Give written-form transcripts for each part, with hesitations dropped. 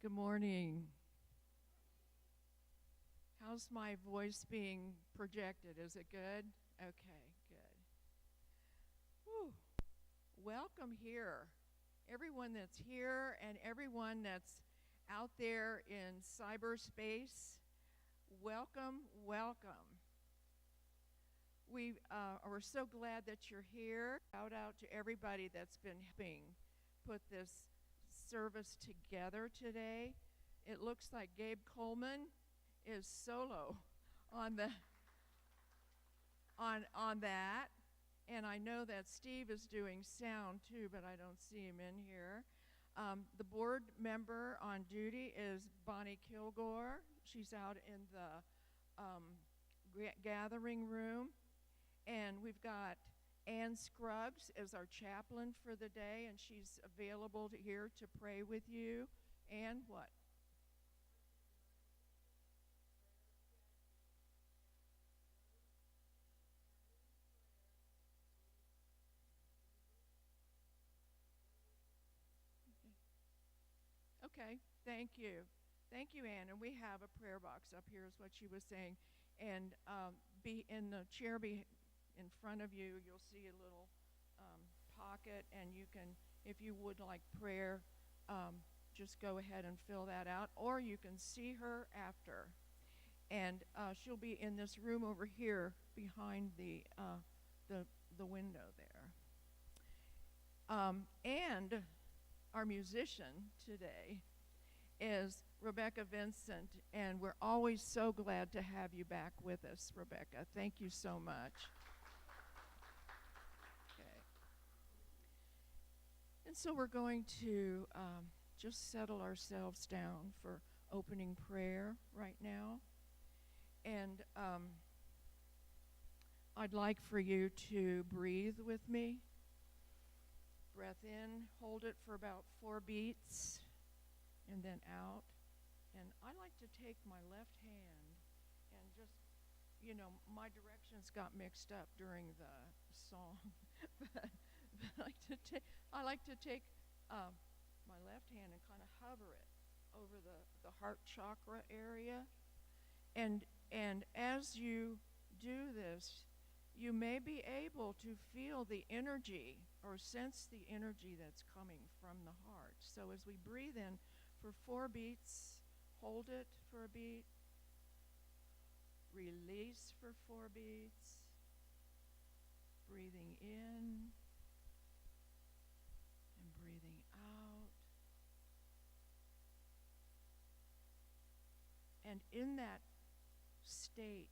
Good morning. How's my voice being projected? Is it good? Okay, good. Whew. Welcome here. Everyone that's here and everyone that's out there in cyberspace, welcome, welcome. We're so glad that you're here. Shout out to everybody that's been helping put this service together today. It looks like Gabe Coleman is solo on that, and I know that Steve is doing sound too, but I don't see him in here. The board member on duty is Bonnie Kilgore. She's out in the gathering room, and we've got Ann Scruggs is our chaplain for the day, and she's available here to pray with you. And what? Okay, thank you. Thank you, Ann. And we have a prayer box up here, is what she was saying. And be in the chair in front of you, you'll see a little pocket, and you can, if you would like prayer, just go ahead and fill that out, or you can see her after. And she'll be in this room over here behind the window there. And our musician today is Rebecca Vincent, and we're always so glad to have you back with us, Rebecca. Thank you so much. Okay. And so we're going to just settle ourselves down for opening prayer right now. And I'd like for you to breathe with me. Breath in, hold it for about 4 beats, and then out. And I like to take my left hand and just, my directions got mixed up during the song. but I like to take my left hand and kind of hover it over the heart chakra area. And as you do this, you may be able to feel the energy or sense the energy that's coming from the heart. So as we breathe in for 4 beats, hold it for a beat, release for 4 beats, breathing in and breathing out. And in that state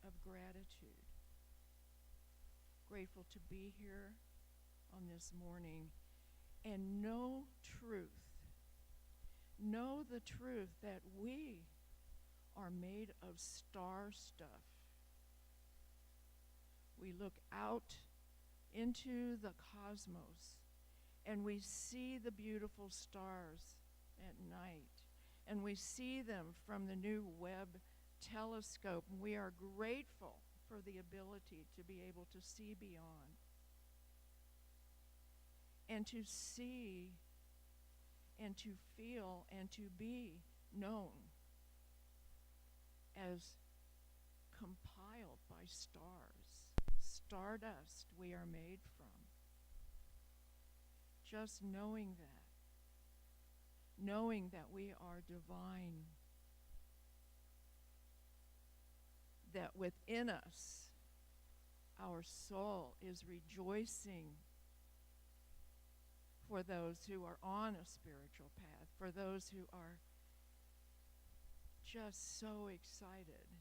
of gratitude, grateful to be here on this morning and know the truth that we are made of star stuff. We look out into the cosmos and we see the beautiful stars at night, and we see them from the new Webb telescope, and we are grateful for the ability to be able to see beyond and to see and to feel and to be known as compiled by stars. Stardust we are made from. Just knowing that we are divine, that within us our soul is rejoicing for those who are on a spiritual path, for those who are just so excited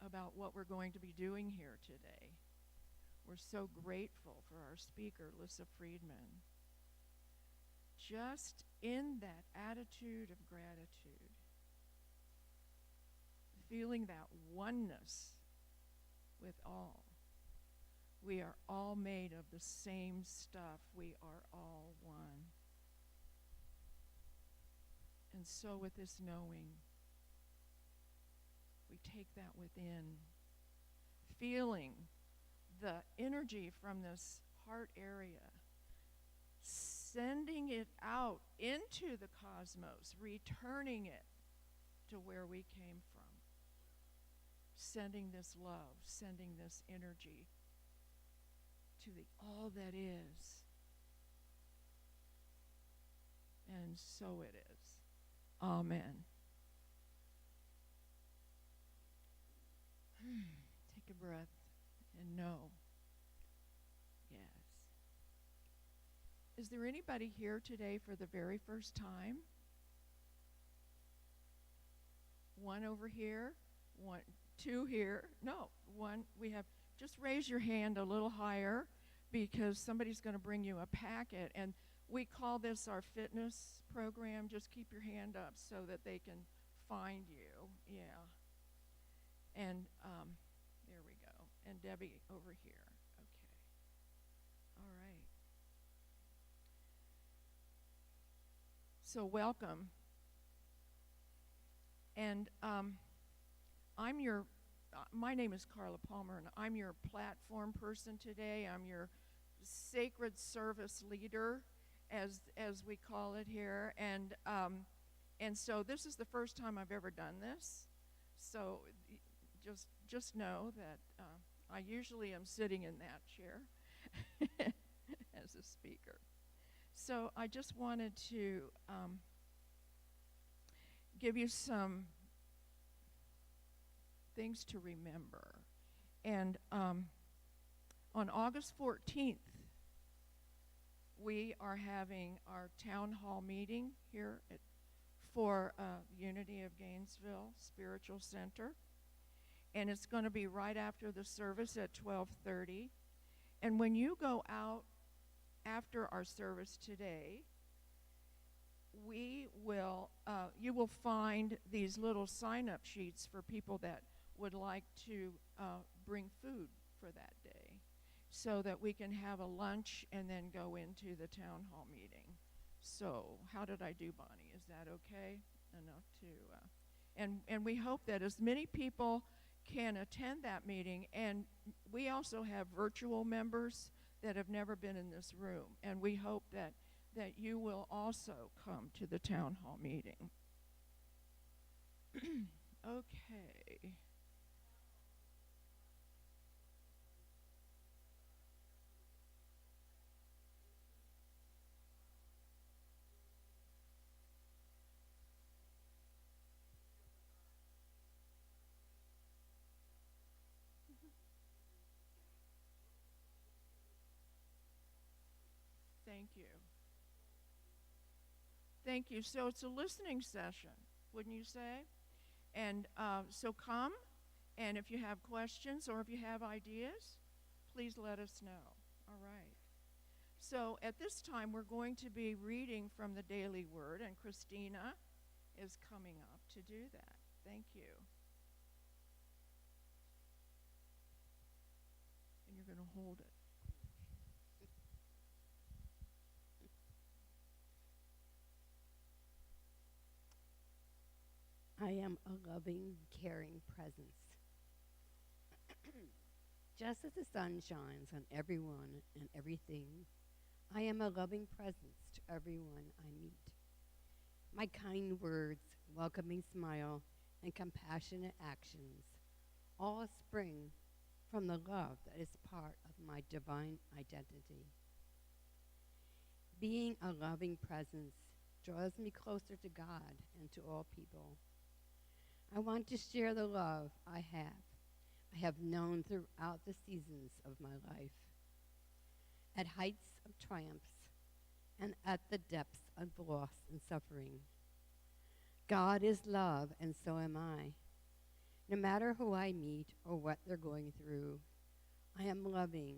about what we're going to be doing here today. We're so grateful for our speaker, Lissa Friedman. Just in that attitude of gratitude, feeling that oneness with all. We are all made of the same stuff. We are all one. And so with this knowing, we take that within, feeling the energy from this heart area sending it out into the cosmos, returning it to where we came from. Sending this love, sending this energy to the all that is. And so it is. Amen. Take a breath and know. Yes. Is there anybody here today for the very first time? One over here, one, two here. No, one. We have, just raise your hand a little higher because somebody's going to bring you a packet. And we call this our fitness program. Just keep your hand up so that they can find you. Yeah. And there we go. And Debbie over here. Okay. All right. So welcome. And I'm your, my name is Carla Palmer, and I'm your platform person today. I'm your sacred service leader, as we call it here. And so this is the first time I've ever done this. So just know that I usually am sitting in that chair as a speaker. So I just wanted to give you some things to remember. And on August 14th, we are having our town hall meeting here for Unity of Gainesville Spiritual Center. And it's going to be right after the service at 12:30. And when you go out after our service today, we will, you will find these little sign-up sheets for people that would like to bring food for that day, so that we can have a lunch and then go into the town hall meeting. So how did I do, Bonnie? Is that okay? Enough to, and we hope that as many people can attend that meeting. And we also have virtual members that have never been in this room, and we hope that you will also come to the town hall meeting. Okay. Thank you. Thank you. So it's a listening session, wouldn't you say? And so come, and if you have questions or if you have ideas, please let us know. All right. So at this time, we're going to be reading from the Daily Word, and Christina is coming up to do that. Thank you. And you're going to hold it. I am a loving, caring presence. Just as the sun shines on everyone and everything, I am a loving presence to everyone I meet. My kind words, welcoming smile, and compassionate actions all spring from the love that is part of my divine identity. Being a loving presence draws me closer to God and to all people. I want to share the love I have known throughout the seasons of my life, at heights of triumphs and at the depths of loss and suffering. God is love, and so am I. No matter who I meet or what they're going through, I am loving.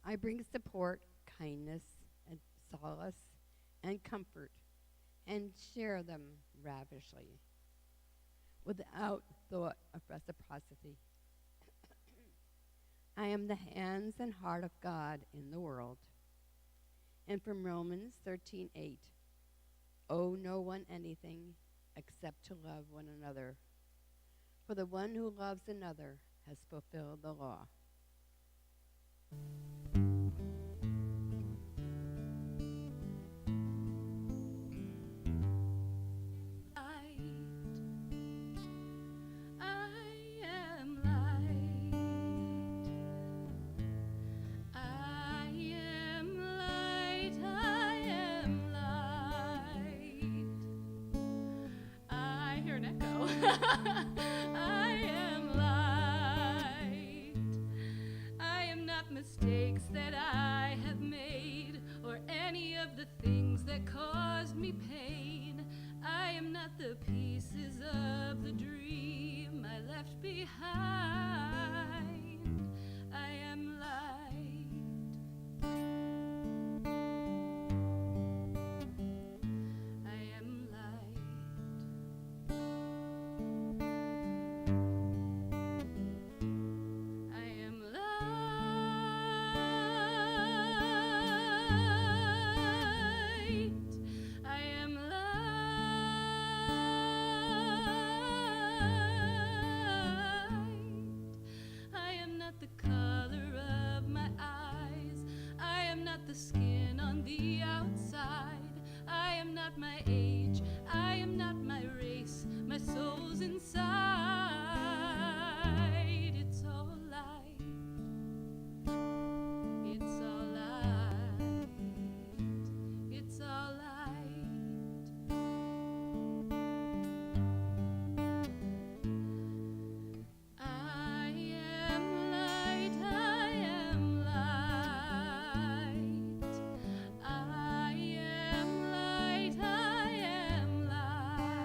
I bring support, kindness, and solace, and comfort, and share them ravishly, without thought of reciprocity. I am the hands and heart of God in the world. And from Romans 13:8, owe no one anything except to love one another. For the one who loves another has fulfilled the law. I am light. I am not mistakes that I have made, or any of the things that caused me pain. I am not the pieces of the dream I left behind. I am light. I am light. I am light. I am light. I am not the color of my eyes. I am not the skin on the outside. I am not my age. I am not my race. My soul's inside. It's all light. It's all light. It's all light. I am light. I am light. I am light. I am light.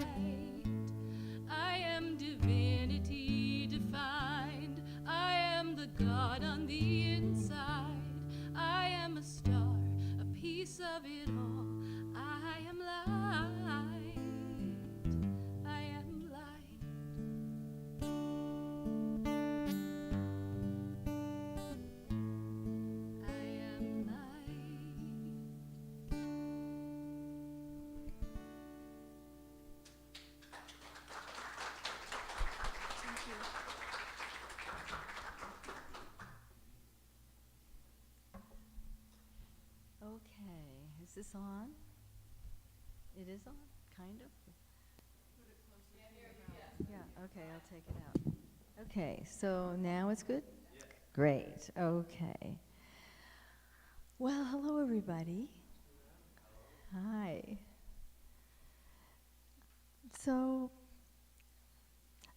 I am divinity defined. I am the God on the inside. I am a star, a piece of it all. I am light. I am light. I am light. Thank you. Okay, is this on? It is on, kind of? Yeah, okay, I'll take it out. Okay, so now it's good? Great, okay. Well, hello everybody. Hi. So,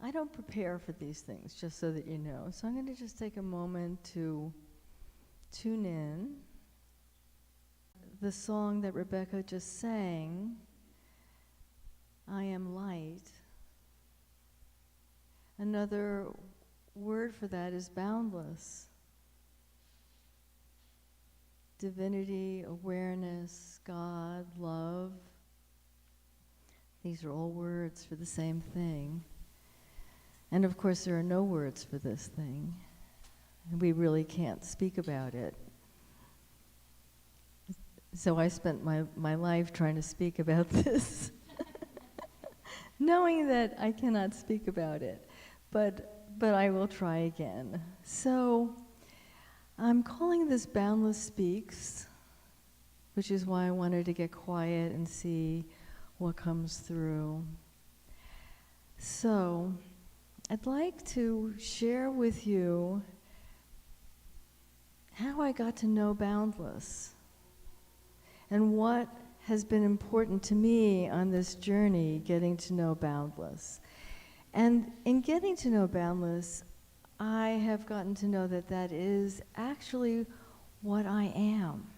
I don't prepare for these things, just so that you know. So I'm going to just take a moment to tune in. The song that Rebecca just sang, I Am Light. Another word for that is boundless. Divinity, awareness, God, love. These are all words for the same thing. And of course, there are no words for this thing. And we really can't speak about it. So I spent my life trying to speak about this, knowing that I cannot speak about it, but I will try again. So I'm calling this Boundless Speaks, which is why I wanted to get quiet and see what comes through. So I'd like to share with you how I got to know Boundless and what has been important to me on this journey, getting to know Boundless. And in getting to know Boundless, I have gotten to know that that is actually what I am.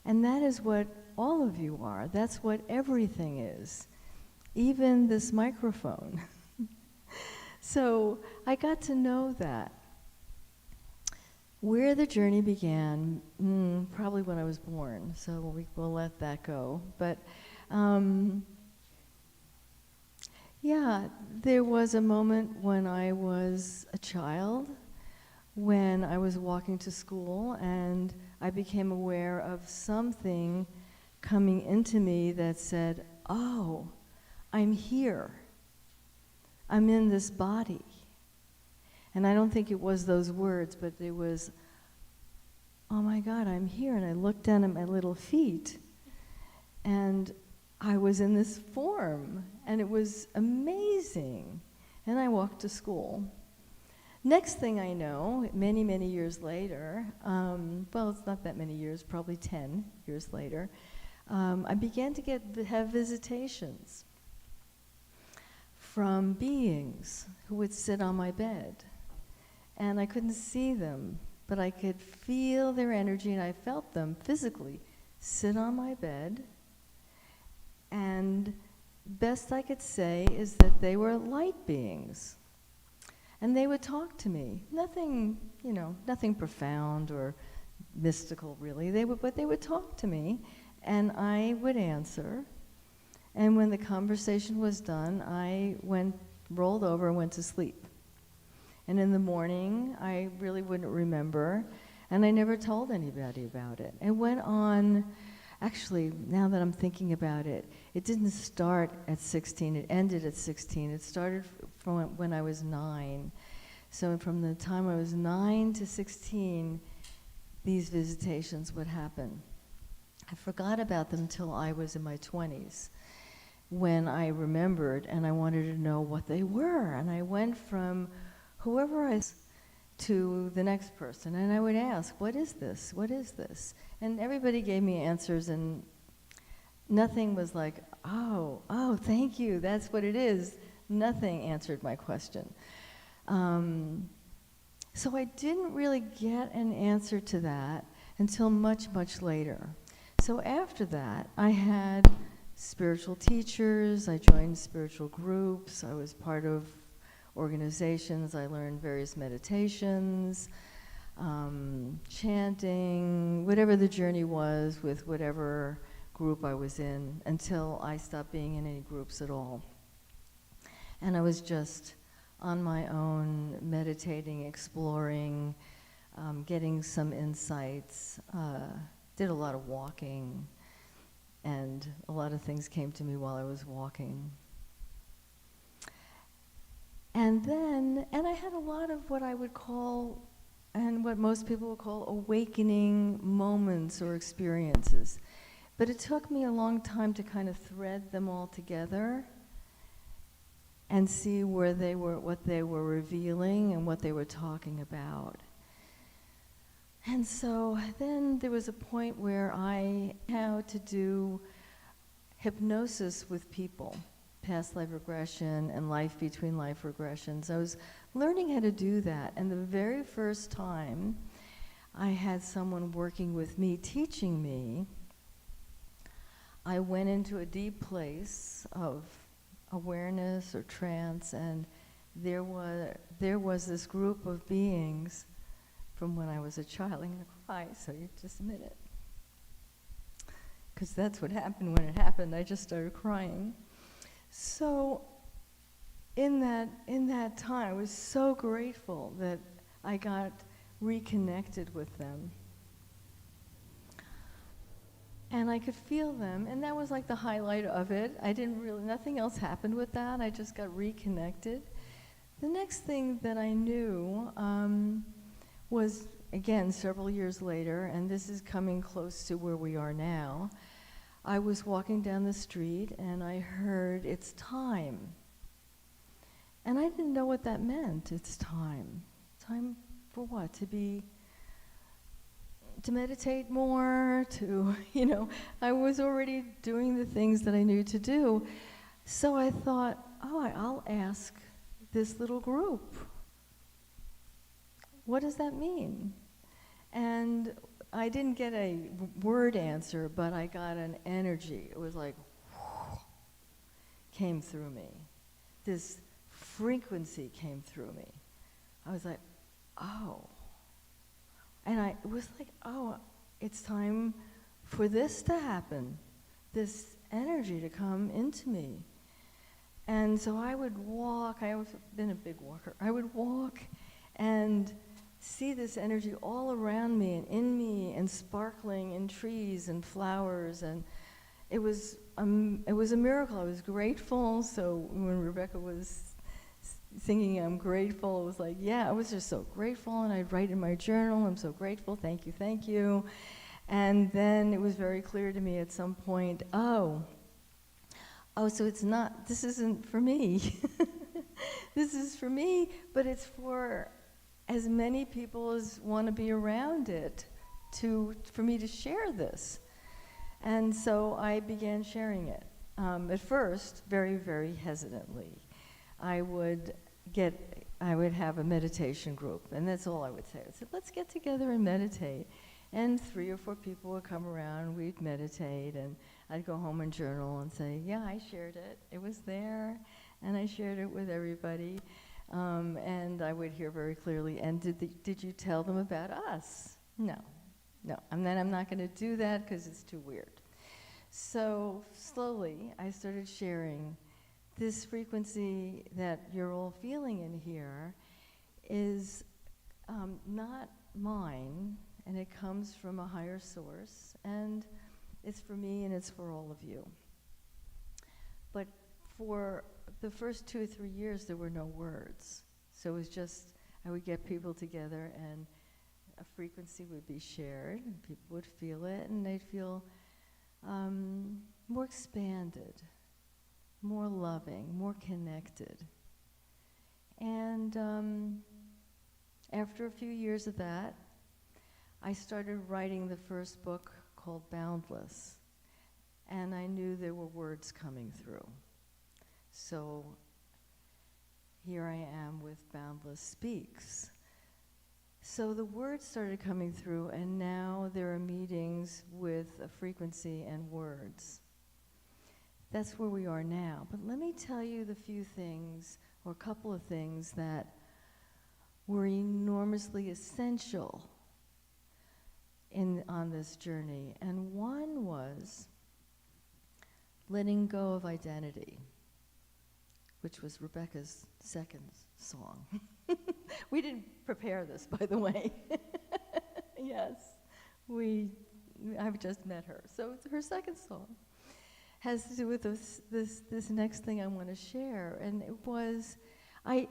And that is what all of you are. That's what everything is, even this microphone. So I got to know that. Where the journey began, probably when I was born, so we'll let that go. But yeah, there was a moment when I was a child, when I was walking to school, and I became aware of something coming into me that said, oh, I'm here. I'm in this body. And I don't think it was those words, but it was, oh my God, I'm here. And I looked down at my little feet, and I was in this form, and it was amazing. And I walked to school. Next thing I know, many, many years later, well, it's not that many years, probably 10 years later, I began to have visitations from beings who would sit on my bed. And I couldn't see them, but I could feel their energy, and I felt them physically sit on my bed. And best I could say is that they were light beings. And they would talk to me. Nothing, nothing profound or mystical, really. But they would talk to me, and I would answer. And when the conversation was done, I rolled over and went to sleep. And in the morning, I really wouldn't remember, and I never told anybody about it. It went on, actually, now that I'm thinking about it, it didn't start at 16, it ended at 16. It started from when I was 9. So from the time I was 9 to 16, these visitations would happen. I forgot about them till I was in my 20s, when I remembered and I wanted to know what they were. And I went from whoever I was to the next person, and I would ask, what is this? What is this? And everybody gave me answers, and nothing was like, oh, thank you, that's what it is. Nothing answered my question. So I didn't really get an answer to that until much, much later. So after that, I had spiritual teachers, I joined spiritual groups, I was part of organizations, I learned various meditations, chanting, whatever the journey was with whatever group I was in, until I stopped being in any groups at all. And I was just on my own, meditating, exploring, getting some insights, did a lot of walking, and a lot of things came to me while I was walking. And I had a lot of what I would call, and what most people would call, awakening moments or experiences. But it took me a long time to kind of thread them all together and see where they were, what they were revealing and what they were talking about. And so then there was a point where I how to do hypnosis with people, past life regression and life between life regressions. I was learning how to do that, and the very first time I had someone working with me, teaching me, I went into a deep place of awareness or trance, and there was this group of beings from when I was a child. I'm going to cry, so just a minute. Because that's what happened when it happened. I just started crying. So in that time, I was so grateful that I got reconnected with them. And I could feel them, and that was like the highlight of it. Nothing else happened with that. I just got reconnected. The next thing that I knew was, again, several years later, and this is coming close to where we are now. I was walking down the street, and I heard, "It's time." And I didn't know what that meant, it's time. Time for what? To meditate more, I was already doing the things that I knew to do. So I thought, I'll ask this little group, what does that mean? And I didn't get a word answer, but I got an energy. It was like, came through me. This frequency came through me. I was like, oh. And it was like, it's time for this to happen, this energy to come into me. And so I would walk, I've been a big walker, I would walk and see this energy all around me and in me and sparkling in trees and flowers, and it was a miracle. I was grateful. So when Rebecca was singing I'm grateful, it was like, I was just so grateful, and I'd write in my journal, I'm so grateful, thank you. And then it was very clear to me at some point, so this isn't for me. This is for me, but it's for as many people as want to be around it for me to share this. And so I began sharing it. At first, very, very hesitantly. I would have a meditation group, and that's all I would say. I said, let's get together and meditate. And 3 or 4 people would come around, we'd meditate, and I'd go home and journal and say, yeah, I shared it. It was there, and I shared it with everybody. And I would hear very clearly, and did you tell them about us? No. And then I'm not going to do that because it's too weird. So slowly, I started sharing this frequency that you're all feeling in here is not mine, and it comes from a higher source, and it's for me and it's for all of you. But for the first 2 or 3 years, there were no words. So it was just, I would get people together and a frequency would be shared, and people would feel it, and they'd feel more expanded, more loving, more connected. And after a few years of that, I started writing the first book called Boundless, and I knew there were words coming through. So here I am with Boundless Speaks. So the words started coming through, and now there are meetings with a frequency and words. That's where we are now. But let me tell you the few things, or a couple of things, that were enormously essential on this journey. And one was letting go of identity, which was Rebecca's second song. We didn't prepare this, by the way. Yes, I've just met her. So it's her second song has to do with this next thing I want to share. And it was, I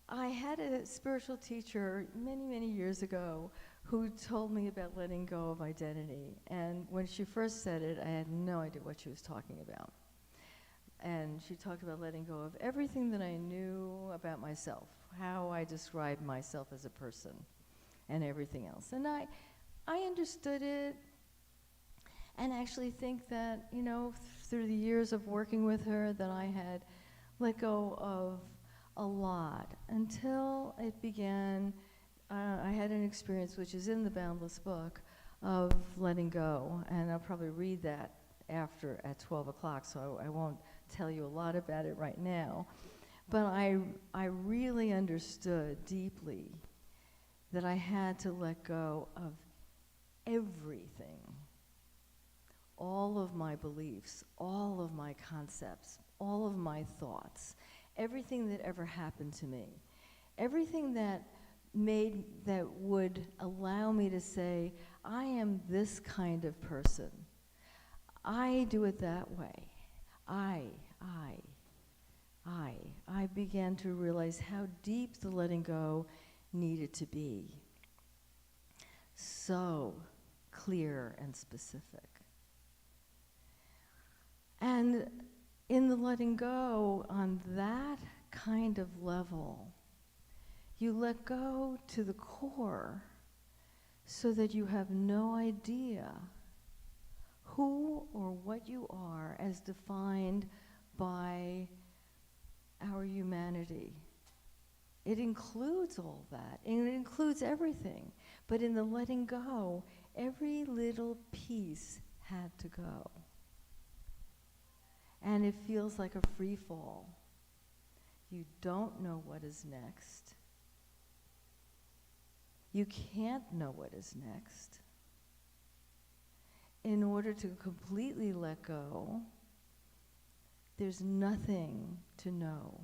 had a spiritual teacher many years ago who told me about letting go of identity. And when she first said it, I had no idea what she was talking about. And she talked about letting go of everything that I knew about myself, how I described myself as a person, and everything else. And I understood it, and actually think that, through the years of working with her, that I had let go of a lot until it began. I had an experience, which is in the Boundless book, of letting go, and I'll probably read that after at 12 o'clock, so I won't tell you a lot about it right now. But I really understood deeply that I had to let go of everything, all of my beliefs, all of my concepts, all of my thoughts, everything that ever happened to me, everything that would allow me to say, I am this kind of person. I do it that way. I began to realize how deep the letting go needed to be. So clear and specific. And in the letting go, on that kind of level, you let go to the core so that you have no idea who or what you are as defined by our humanity. It includes all that, and it includes everything. But in the letting go, every little piece had to go. And it feels like a free fall. You don't know what is next. You can't know what is next. In order to completely let go, there's nothing to know.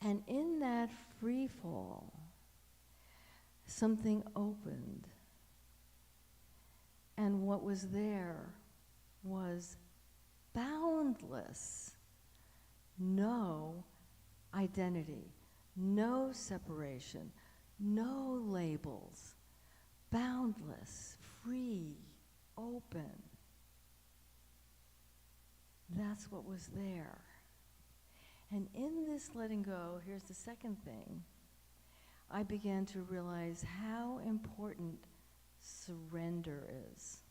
And in that free fall, something opened. And what was there was boundless. No identity, no separation, no labels. Boundless, free, open. That's what was there. And in this letting go, here's the second thing. I began to realize how important surrender is.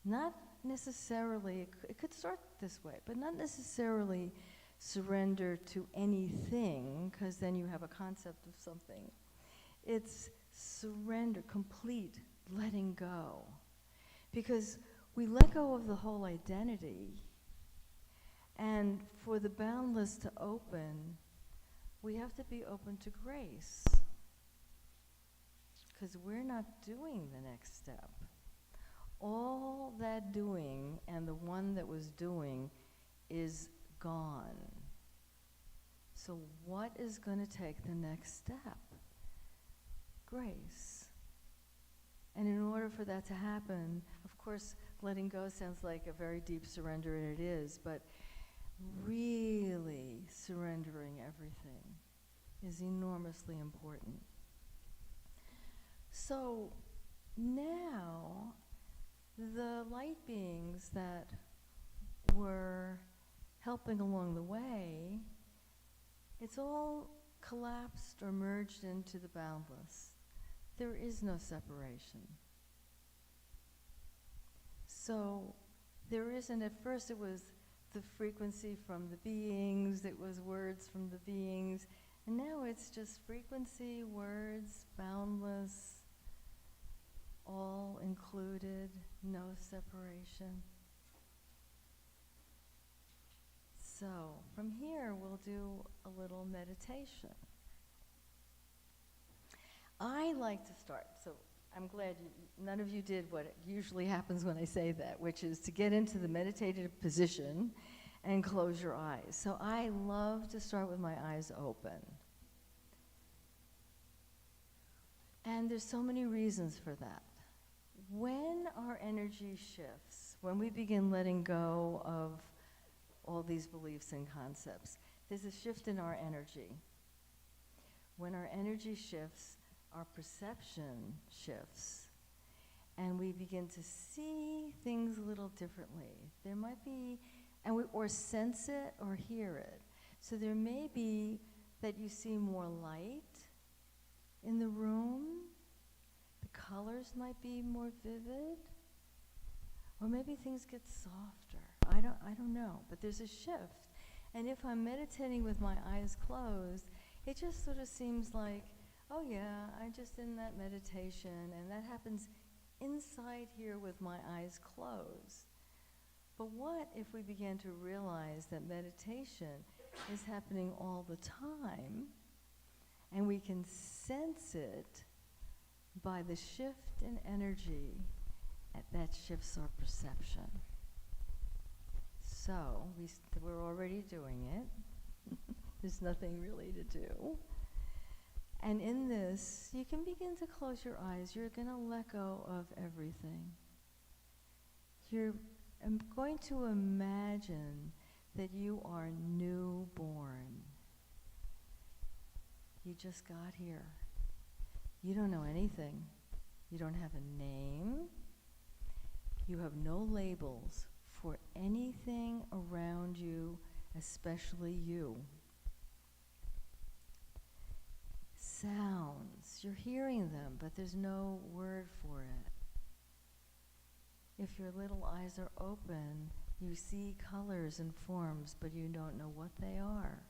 Not necessarily, it could start this way, but not necessarily surrender to anything, because then you have a concept of something. It's surrender, complete letting go. Because we let go of the whole identity, and for the boundless to open, we have to be open to grace. Because we're not doing the next step. All that doing and the one that was doing is gone. So what is going to take the next step? Grace. And in order for that to happen, of course, letting go sounds like a very deep surrender, and it is, but really surrendering everything is enormously important. So now, the light beings that were helping along the way, it's all collapsed or merged into the boundless. There is no separation. So there isn't, at first it was the frequency from the beings, it was words from the beings, and now it's just frequency, words, boundless, all included, no separation. So from here we'll do a little meditation. I like to start, so I'm glad none of you did what usually happens when I say that, which is to get into the meditative position and close your eyes. So I love to start with my eyes open. And there's so many reasons for that. When our energy shifts, when we begin letting go of all these beliefs and concepts, there's a shift in our energy. When our energy shifts, our perception shifts, and we begin to see things a little differently. There might be, or sense it or hear it. So there may be that you see more light in the room. The colors might be more vivid, or maybe things get softer. I don't know, but there's a shift. And if I'm meditating with my eyes closed, it just sort of seems like, oh yeah, I'm just in that meditation, and that happens inside here with my eyes closed. But what if we began to realize that meditation is happening all the time, and we can sense it by the shift in energy that shifts our perception? So we're already doing it. There's nothing really to do. And in this, you can begin to close your eyes. You're going to let go of everything. You're going to imagine that you are newborn. You just got here. You don't know anything. You don't have a name. You have no labels for anything around you, especially you. Sounds, you're hearing them, but there's no word for it. If your little eyes are open, you see colors and forms, but you don't know what they are.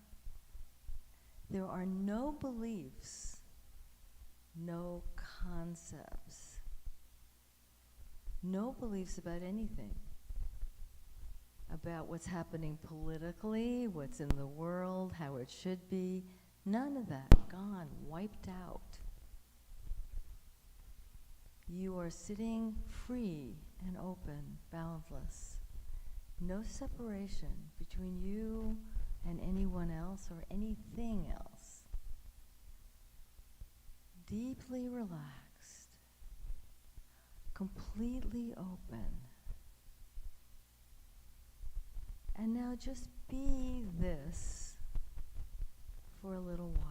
There are no beliefs, no concepts, no beliefs about anything, about what's happening politically, what's in the world, how it should be. None of that. Gone. Wiped out. You are sitting free and open, boundless. No separation between you and anyone else or anything else. Deeply relaxed. Completely open. And now just be this for a little while.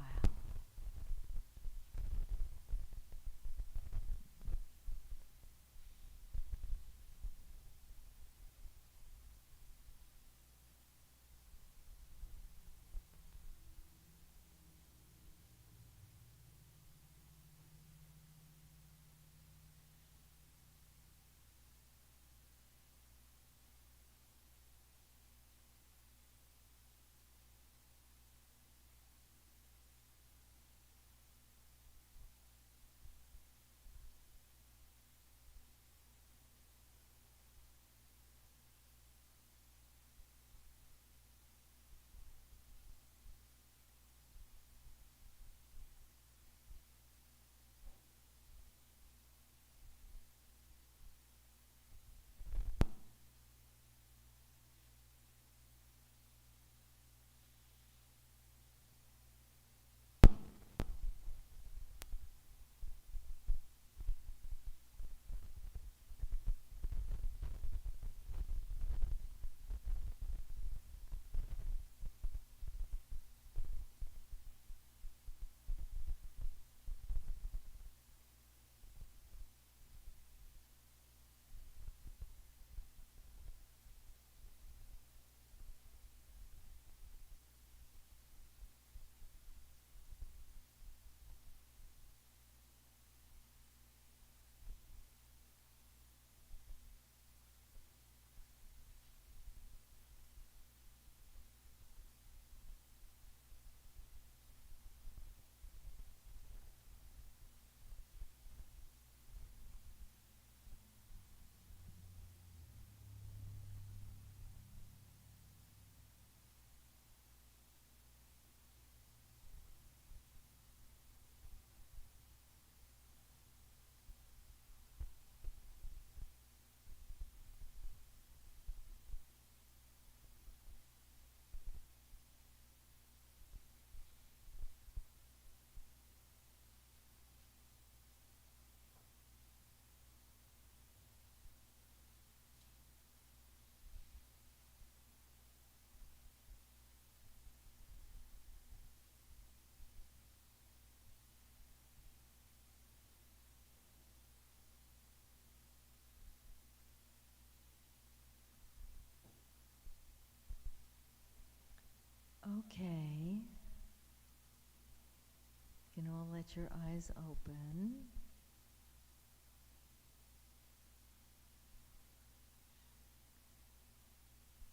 let your eyes open.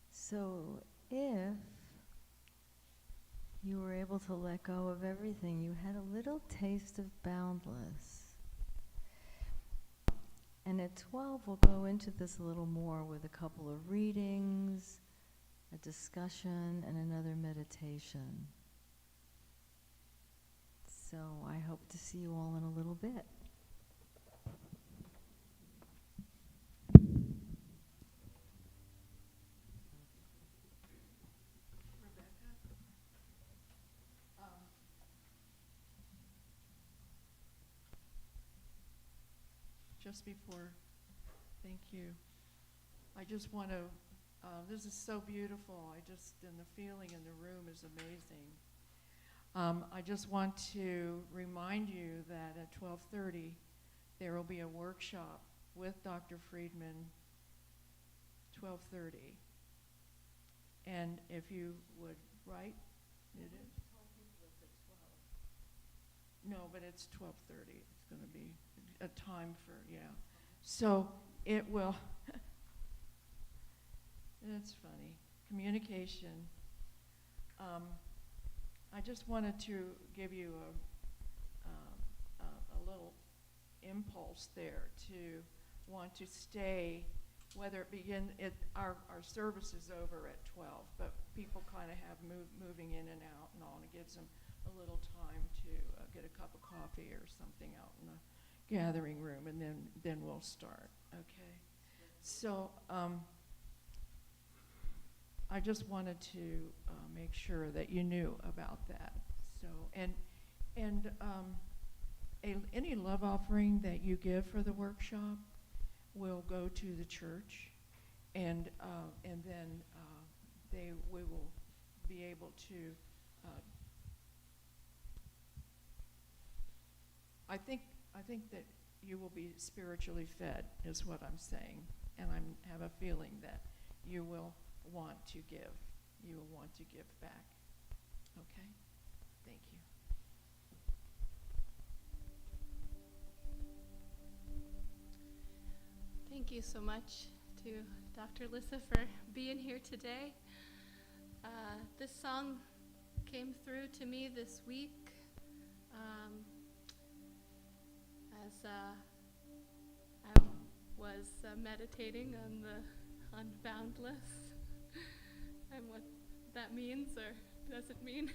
So if you were able to let go of everything, you had a little taste of Boundless. And at 12, we'll go into this a little more with a couple of readings, a discussion, and another meditation. So I hope to see you all in a little bit. Just before, thank you. I just want to, this is so beautiful. And the feeling in the room is amazing. I just want to remind you that at 12:30, there will be a workshop with Dr. Friedman, 12:30. And if you would write, it is? No, but it's 12:30. It's going to be a time for, yeah. So it will, it's funny, communication. I just wanted to give you a little impulse there to want to stay, whether it begin, our service is over at 12, but people kind of have moving in and out and all, and it gives them a little time to get a cup of coffee or something out in the gathering room, and then we'll start, okay? So I just wanted to make sure that you knew about that. So, any love offering that you give for the workshop will go to the church, and then we will be able to. I think that you will be spiritually fed, is what I'm saying, and I have a feeling that you will want to give. You will want to give back. Okay? Thank you. Thank you so much to Dr. Lissa for being here today. This song came through to me this week as I was meditating on Boundless and what that means or doesn't mean.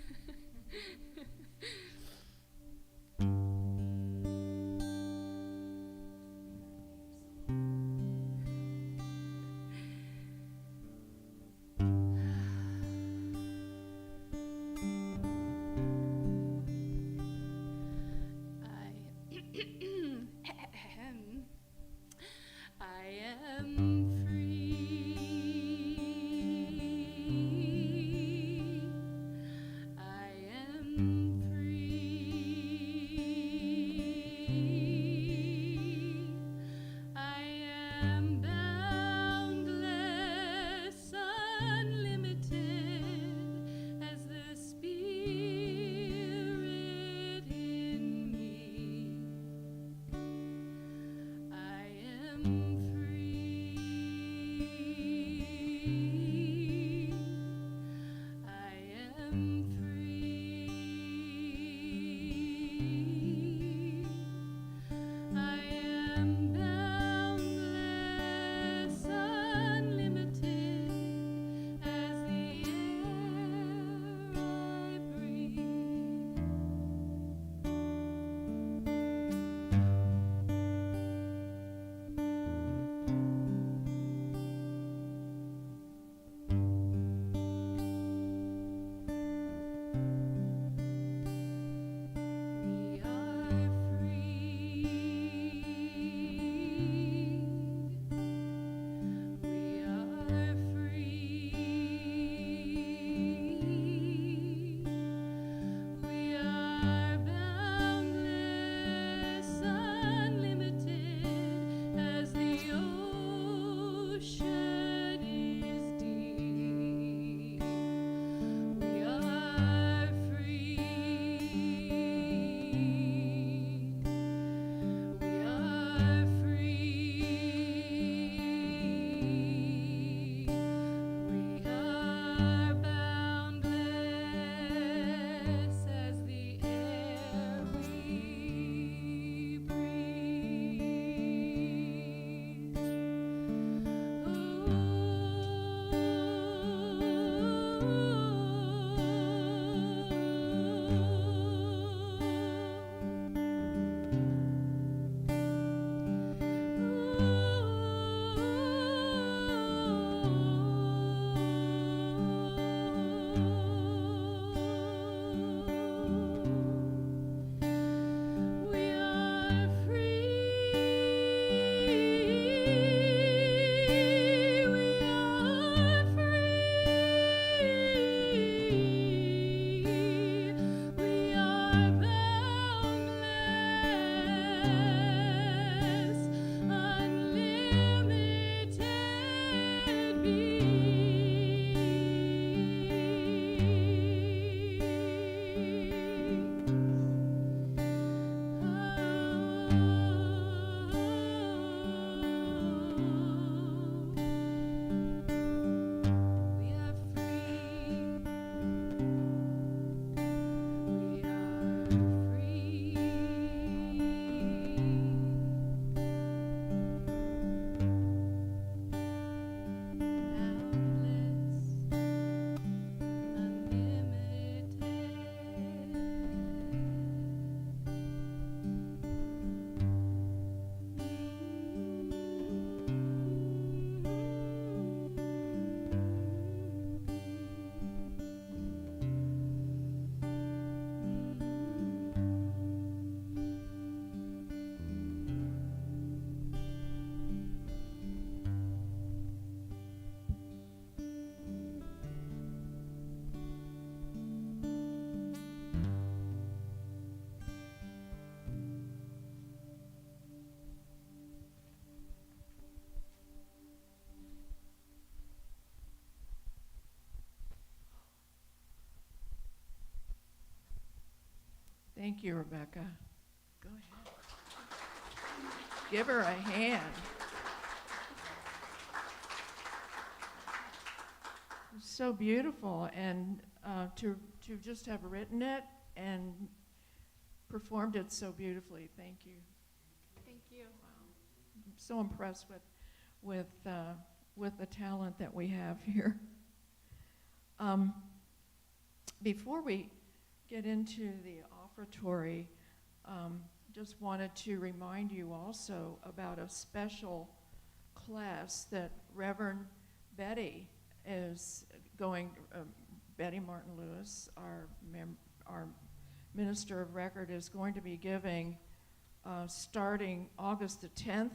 I am free. Thank you, Rebecca. Go ahead. Give her a hand. So beautiful, and to just have written it and performed it so beautifully. Thank you. Thank you. Wow. I'm so impressed with the talent that we have here. Before we get into the offertory, just wanted to remind you also about a special class that Reverend Betty is going, Betty Martin Lewis, our minister of record, is going to be giving starting August the 10th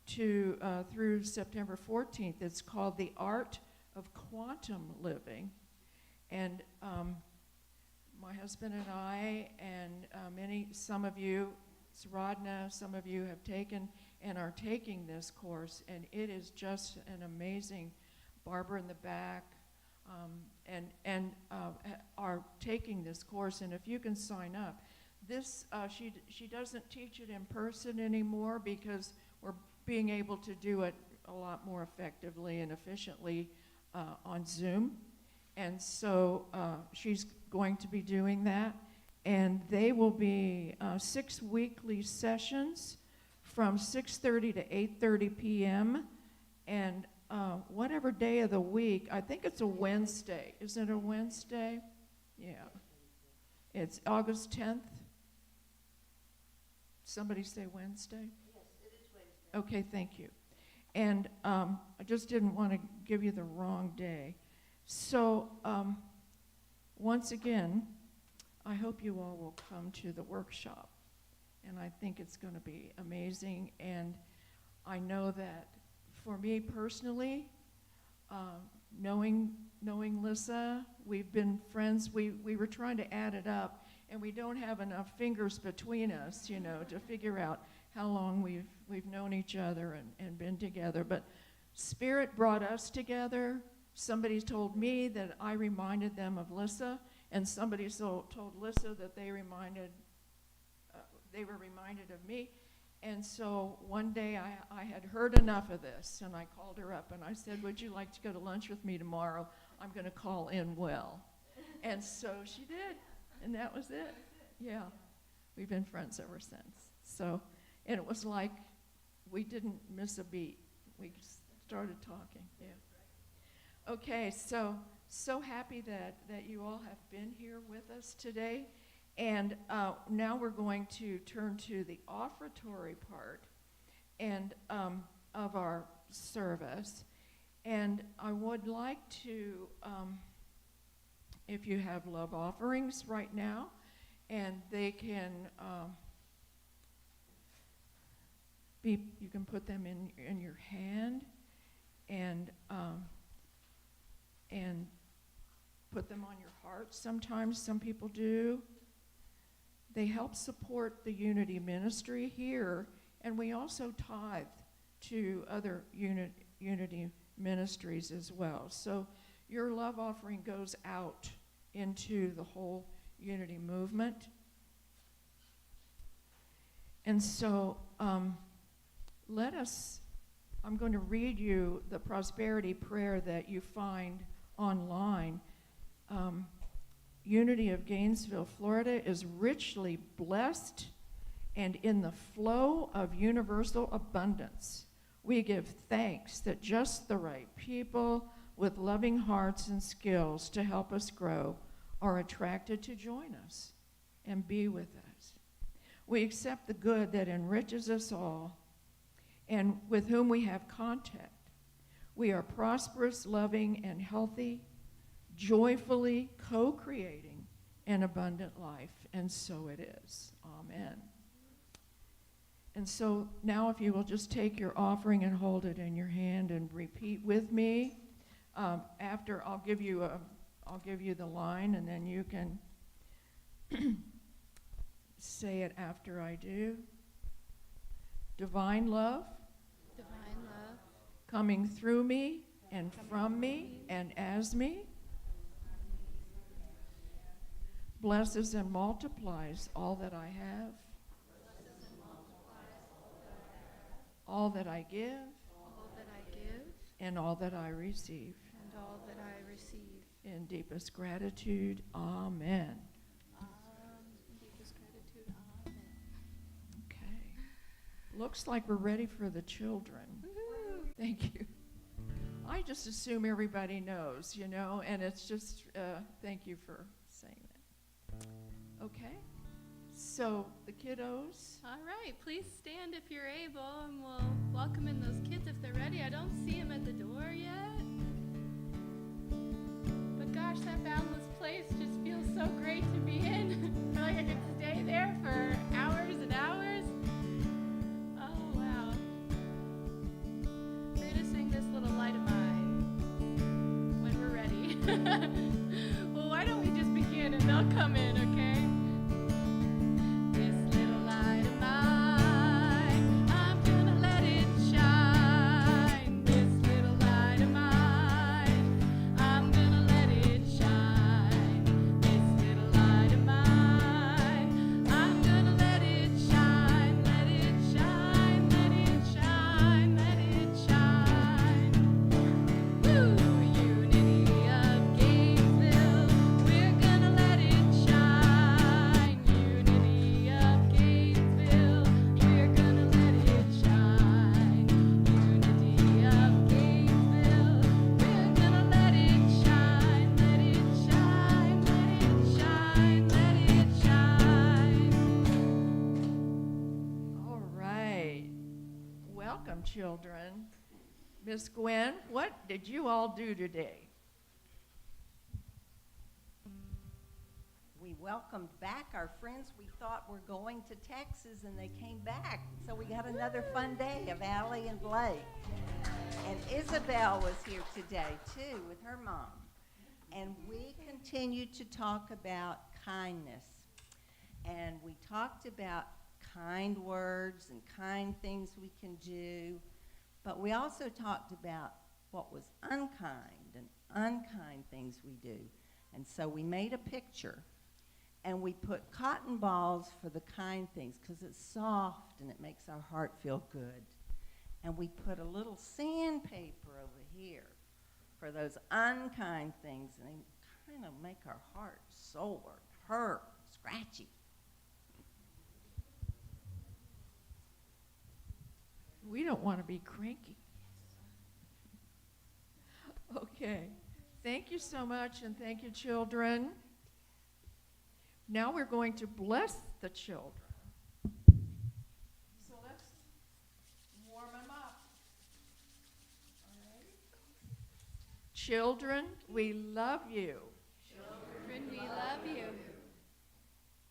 through September 14th. It's called The Art of Quantum Living. And my husband and I and some of you, Saradna, some of you have taken and are taking this course, and it is just an amazing, Barbara in the back, are taking this course, and if you can sign up. This, she doesn't teach it in person anymore because we're being able to do it a lot more effectively and efficiently on Zoom. And so she's going to be doing that. And they will be 6 weekly sessions from 6:30 to 8:30 p.m. And whatever day of the week, I think it's a Wednesday. Is it a Wednesday? Yeah. It's August 10th. Somebody say Wednesday? Yes, it is Wednesday. Okay, thank you. And I just didn't want to give you the wrong day. So once again, I hope you all will come to the workshop. And I think it's going to be amazing. And I know that for me personally, knowing Lissa, we've been friends. We were trying to add it up, and we don't have enough fingers between us, to figure out how long we've known each other and been together. But Spirit brought us together. Somebody told me that I reminded them of Lissa, and somebody told Lissa that they were reminded of me. And so one day I had heard enough of this, and I called her up and I said, would you like to go to lunch with me tomorrow? I'm going to call in well. And so she did, and that was it. Yeah, we've been friends ever since. So, and it was like we didn't miss a beat. We started talking, yeah. Okay, so happy that you all have been here with us today. And now we're going to turn to the offertory part and of our service. And I would like to, if you have love offerings right now, and they can you can put them in your hand and put them on your heart. Sometimes some people do. They help support the Unity ministry here, and we also tithe to other Unity ministries as well. So your love offering goes out into the whole Unity movement. And so I'm going to read you the prosperity prayer that you find online. Unity of Gainesville, Florida is richly blessed and in the flow of universal abundance. We give thanks that just the right people with loving hearts and skills to help us grow are attracted to join us and be with us. We accept the good that enriches us all and with whom we have contact. We are prosperous, loving, and healthy, joyfully co-creating an abundant life, and so it is. Amen. And so now if you will just take your offering and hold it in your hand and repeat with me. After I'll give you the line, and then you can say it after I do. Divine love, coming through me and from me and as me. blesses and multiplies all that I have, all that I give, and all that I receive. In deepest gratitude, amen. Deepest gratitude, amen. Okay. Looks like we're ready for the children. Woo-hoo. Thank you. I just assume everybody knows, and it's just, thank you for saying that. Okay. So the kiddos. All right, please stand if you're able, and we'll welcome in those kids if they're ready. I don't see them at the door yet. But gosh, that boundless place just feels so great to be in. I feel like I could stay there for hours and hours. Oh, wow. We're going to sing this little light of mine when we're ready. Well, why don't we just begin and they'll come in, okay? Children. Miss Gwen, what did you all do today? We welcomed back our friends we thought were going to Texas, and they came back. So we got another fun day of Allie and Blake. And Isabel was here today, too, with her mom. And we continued to talk about kindness. And we talked about kind words and kind things we can do, but we also talked about what was unkind and unkind things we do. And so we made a picture, and we put cotton balls for the kind things because it's soft and it makes our heart feel good. And we put a little sandpaper over here for those unkind things, and they kind of make our heart sore, hurt, scratchy. We don't want to be cranky. Okay. Thank you so much, and thank you, children. Now we're going to bless the children. So let's warm them up. All right. Children, we love you. Children, we love you.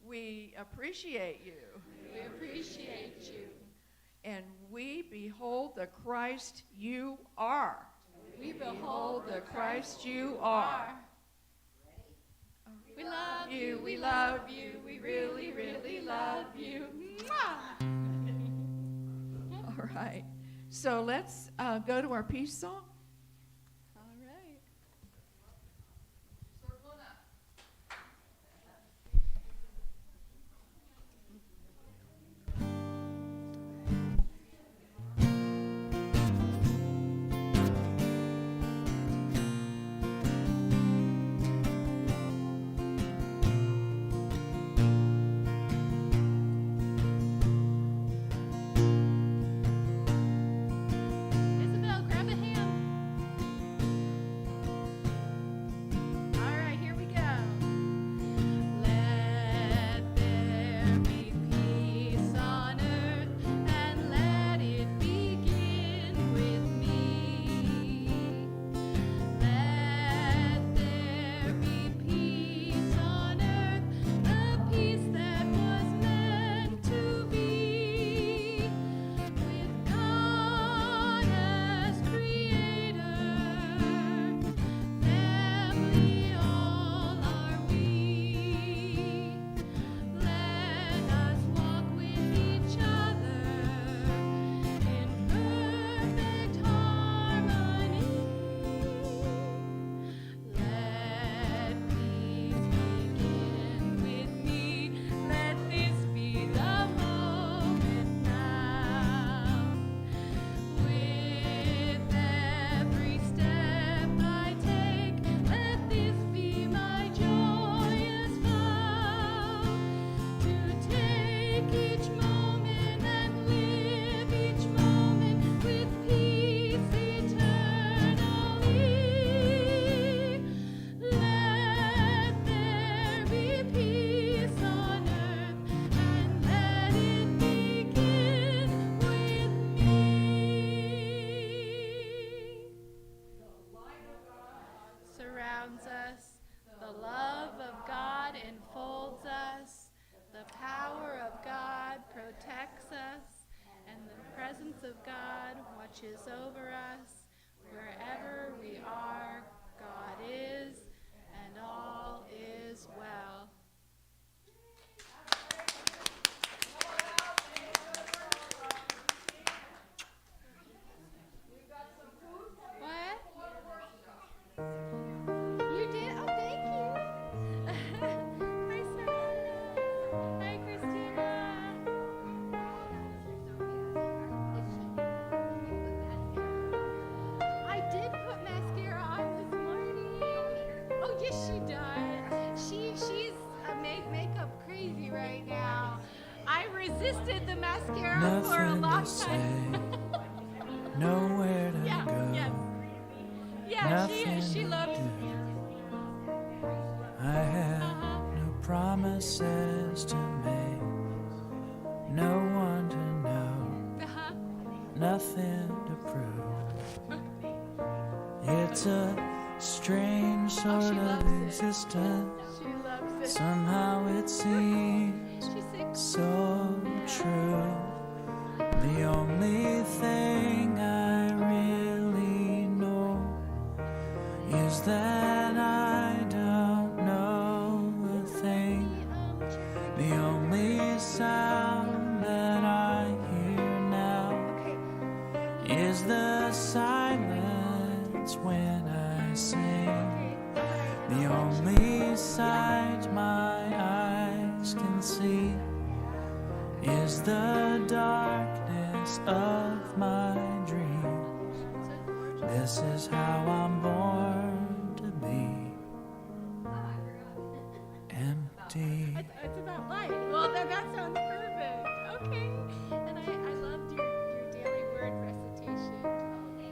We appreciate you. We appreciate you. And we behold the Christ you are. We behold the Christ you are. We love you, we love you, we really, really love you. Mwah! All right. So let's go to our peace song. All right. Isabel, grab a hand. presence of God watches over us. Wherever we are, God is, and all is well. What? You did? Oh, thank you. Hi, Sarah. Hi, Christina. I did put mascara on this morning. Oh, yes, she does. She's makeup crazy right now. I resisted the mascara for a Nothing long to time. say, nowhere to Yeah, go. yes. Yeah, Nothing she to loves. do. I have no promises to make, no one to know, nothing to prove. It's a strange sort she of loves it. existence. She loves it. Somehow it seems She's sick. so true. The only thing I really know is that I don't know a thing. The only sound that I hear now is the silence when I sing. The only sight my eyes can see is the darkness of my dreams. This is how I'm born to be empty. It's about life. Well, that sounds perfect. Okay. And I loved your daily word recitation.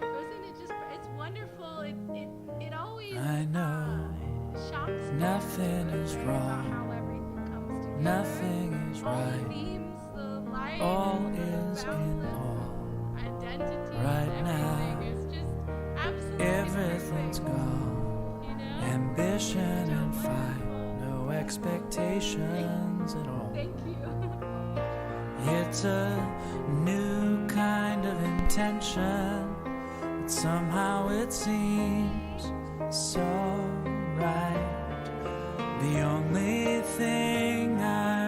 Wasn't it just, it's wonderful. It always I know shocks me nothing is about wrong, how everything comes together. nothing is All the right, themes, the life, all the is in boundless all. identity, Right and now, everything is just absolutely Everything's perfect, gone, you know? ambition So and fight, wonderful. no expectations at all. Thank you. It's a new kind of intention, but somehow it seems so right. The only thing I